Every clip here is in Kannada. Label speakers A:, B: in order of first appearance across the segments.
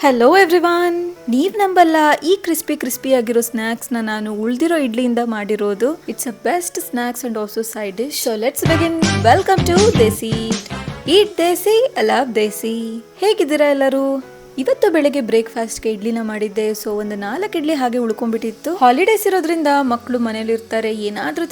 A: ಹಲೋ ಎವ್ರಿವಾನ್, ನೀವ್ ನಂಬಲ್ಲ ಈ ಕ್ರಿಸ್ಪಿ ಆಗಿರೋ ಸ್ನಾಕ್ಸ್ ನಾನು ಉಳ್ದಿರೋ ಇಡ್ಲಿಯಿಂದ ಮಾಡಿರೋದು. It's a best snacks and also side dish. So let's begin. Welcome to desi eat desi, I love desi. ಹೇಗಿದ್ದೀರಾ ಎಲ್ಲರೂ? ಇವತ್ತು ಬೆಳಗ್ಗೆ ಬ್ರೇಕ್ಫಾಸ್ಟ್ಗೆ ಇಡ್ಲಿನ ಮಾಡಿದ್ದೆ. ಸೊ ಒಂದು 4 ಇಡ್ಲಿ ಹಾಗೆ ಉಳ್ಕೊಂಡ್ಬಿಟ್ಟಿತ್ತು. ಹಾಲಿಡೇಸ್ ಇರೋದ್ರಿಂದ ಮಕ್ಕಳು ಮನೇಲಿ ಇರ್ತಾರೆ, ಏನಾದ್ರೂ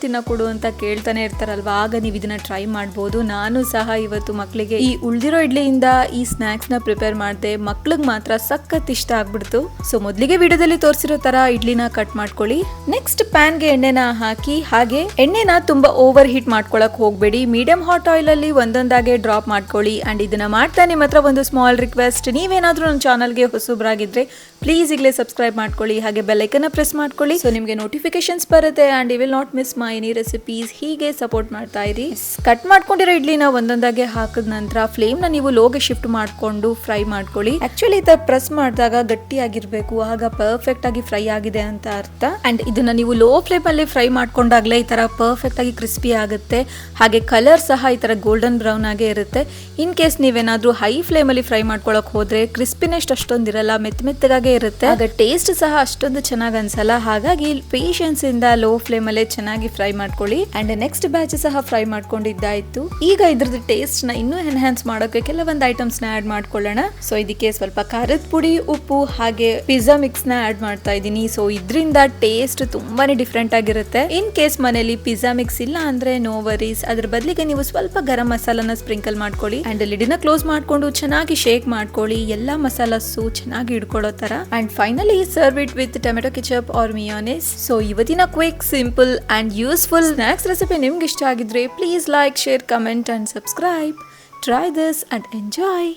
A: ತಿನ್ನಕೊಡು ಅಂತ ಕೇಳ್ತಾನೆ ಇರ್ತಾರಲ್ವಾ. ಆಗ ನೀವು ಇದನ್ನ ಟ್ರೈ ಮಾಡ್ಬೋದು. ನಾನು ಸಹ ಇವತ್ತು ಮಕ್ಕಳಿಗೆ ಈ ಉಳ್ದಿರೋ ಇಡ್ಲಿಯಿಂದ ಈ ಸ್ನಾಕ್ಸ್ ನ ಪ್ರಿಪೇರ್ ಮಾಡಿದೆ. ಮಕ್ಳಿಗೆ ಮಾತ್ರ ಸಖತ್ ಇಷ್ಟ ಆಗ್ಬಿಡ್ತು. ಸೊ ಮೊದಲಿಗೆ ವಿಡಿಯೋದಲ್ಲಿ ತೋರಿಸಿರೋ ತರ ಇಡ್ಲಿನ ಕಟ್ ಮಾಡ್ಕೊಳ್ಳಿ. ನೆಕ್ಸ್ಟ್ ಪ್ಯಾನ್ಗೆ ಎಣ್ಣೆನ ಹಾಕಿ, ಹಾಗೆ ಎಣ್ಣೆನ ತುಂಬಾ ಓವರ್ ಹೀಟ್ ಮಾಡ್ಕೊಳಕ್ ಹೋಗ್ಬೇಡಿ. ಮೀಡಿಯಂ ಹಾಟ್ ಆಯಿಲ್ ಅಲ್ಲಿ ಒಂದೊಂದಾಗೆ ಡ್ರಾಪ್ ಮಾಡ್ಕೊಳ್ಳಿ. ಅಂಡ್ ಇದನ್ನ ಮಾಡ್ತಾ ನಿಮ್ಮ ಹತ್ರ ಒಂದು ಸ್ಮಾಲ್ ರಿಕ್ವೆಸ್ಟ್, ನೀವೇನಾದ್ರೂ ನನ್ನ ಚಾನಲ್ಗೆ ಹೊಸಬ್ರಾಗಿದ್ರೆ ಪ್ಲೀಸ್ ಈಗಲೇ ಸಬ್ಸ್ಕ್ರೈಬ್ ಮಾಡ್ಕೊಳ್ಳಿ, ಹಾಗೆ ಬೆಲ್ ಐಕನ್ ಪ್ರೆಸ್ ಮಾಡ್ಕೊಳ್ಳಿ. ಸೊ ನಿಮಗೆ ನೋಟಿಫಿಕೇಶನ್ಸ್ ಬರುತ್ತೆ and you will not miss my any recipes. ಹೀಗೆ ಸಪೋರ್ಟ್ ಮಾಡ್ತಾ ಇರಿ. ಕಟ್ ಮಾಡ್ಕೊಂಡಿರೋ ಇಡ್ಲಿನ ಒಂದೊಂದಾಗೆ ಹಾಕಿದ ನಂತರ ಫ್ಲೇಮ್ ನ ನೀವು ಲೋಗೆ ಶಿಫ್ಟ್ ಮಾಡ್ಕೊಂಡು ಫ್ರೈ ಮಾಡ್ಕೊಳ್ಳಿ. ಆಕ್ಚುಲಿ ಈ ತರ ಪ್ರೆಸ್ ಮಾಡಿದಾಗ ಗಟ್ಟಿಯಾಗಿರ್ಬೇಕು, ಆಗ ಪರ್ಫೆಕ್ಟ್ ಆಗಿ ಫ್ರೈ ಆಗಿದೆ ಅಂತ ಅರ್ಥ. ಅಂಡ್ ಇದನ್ನ ನೀವು ಲೋ ಫ್ಲೇಮ್ ಅಲ್ಲಿ ಫ್ರೈ ಮಾಡ್ಕೊಂಡಾಗ್ಲೇ ಈ ತರ ಪರ್ಫೆಕ್ಟ್ ಆಗಿ ಕ್ರಿಸ್ಪಿ ಆಗುತ್ತೆ. ಹಾಗೆ ಕಲರ್ ಸಹ ಈ ತರ ಗೋಲ್ಡನ್ ಬ್ರೌನ್ ಆಗೇ ಇರುತ್ತೆ. ಇನ್ ಕೇಸ್ ನೀವೇನಾದ್ರೂ ಹೈ ಫ್ಲೇಮ್ ಅಲ್ಲಿ ಫ್ರೈ ಮಾಡ್ಕೊಳಕ್ ಹೋದ್ರೆ ಕ್ರಿಸ್ಪಿನೆಸ್ ಅಷ್ಟೊಂದಿರಲ್ಲ, ಮೆತ್ತಗಾಗೆ ಇರುತ್ತೆ. ಆಗ ಟೇಸ್ಟ್ ಸಹ ಅಷ್ಟೊಂದು ಚೆನ್ನಾಗಿ ಅನ್ಸಲ್ಲ. ಹಾಗಾಗಿ ಪೇಷನ್ಸ್ ಇಂದ ಲೋ ಫ್ಲೇಮ್ ಅಲ್ಲೇ ಚೆನ್ನಾಗಿ ಫ್ರೈ ಮಾಡ್ಕೊಳ್ಳಿ. ಅಂಡ್ ನೆಕ್ಸ್ಟ್ ಬ್ಯಾಚ್ ಸಹ ಫ್ರೈ ಮಾಡ್ಕೊಂಡಿದ್ದಾಯ್ತು. ಈಗ ಇದ್ರದ್ದು ಟೇಸ್ಟ್ ನ ಇನ್ನೂ ಎನ್ಹಾನ್ಸ್ ಮಾಡೋಕೆ ಕೆಲವೊಂದು ಐಟಮ್ಸ್ ನ ಆಡ್ ಮಾಡ್ಕೊಳ್ಳೋಣ. ಸೊ ಇದಕ್ಕೆ ಸ್ವಲ್ಪ ಖಾರದ ಪುಡಿ, ಉಪ್ಪು, ಹಾಗೆ ಪಿಜ್ಜಾ ಮಿಕ್ಸ್ ನ ಆಡ್ ಮಾಡ್ತಾ ಇದ್ದೀನಿ. ಸೊ ಇದರಿಂದ ಟೇಸ್ಟ್ ತುಂಬಾನೇ ಡಿಫ್ರೆಂಟ್ ಆಗಿರುತ್ತೆ. ಇನ್ ಕೇಸ್ ಮನೇಲಿ ಪಿಜ್ಜಾ ಮಿಕ್ಸ್ ಇಲ್ಲ ಅಂದ್ರೆ ನೋ ವರೀಸ್, ಅದ್ರ ಬದಲಿಗೆ ನೀವು ಸ್ವಲ್ಪ ಗರಂ ಮಸಾಲಾನ ಸ್ಪ್ರಿಂಕಲ್ ಮಾಡ್ಕೊಳ್ಳಿ. ಅಂಡ್ ಲಿಡಿನ ಕ್ಲೋಸ್ ಮಾಡ್ಕೊಂಡು ಚೆನ್ನಾಗಿ ಶೇಕ್ ಮಾಡ್ಕೊಳ್ಳಿ, ಎಲ್ಲಾ ಮಸಾಲಾಸು ಚೆನ್ನಾಗಿ ಹಿಡ್ಕೊಳ್ಳೋ ತರ. And finally serve it with tomato ketchup or mayonnaise. So ಇವತ್ತಿನ quick, simple and useful snacks recipe ನಿಮ್ಗೆ ಇಷ್ಟ ಆಗಿದ್ರೆ please like, share, comment and subscribe. Try this and enjoy.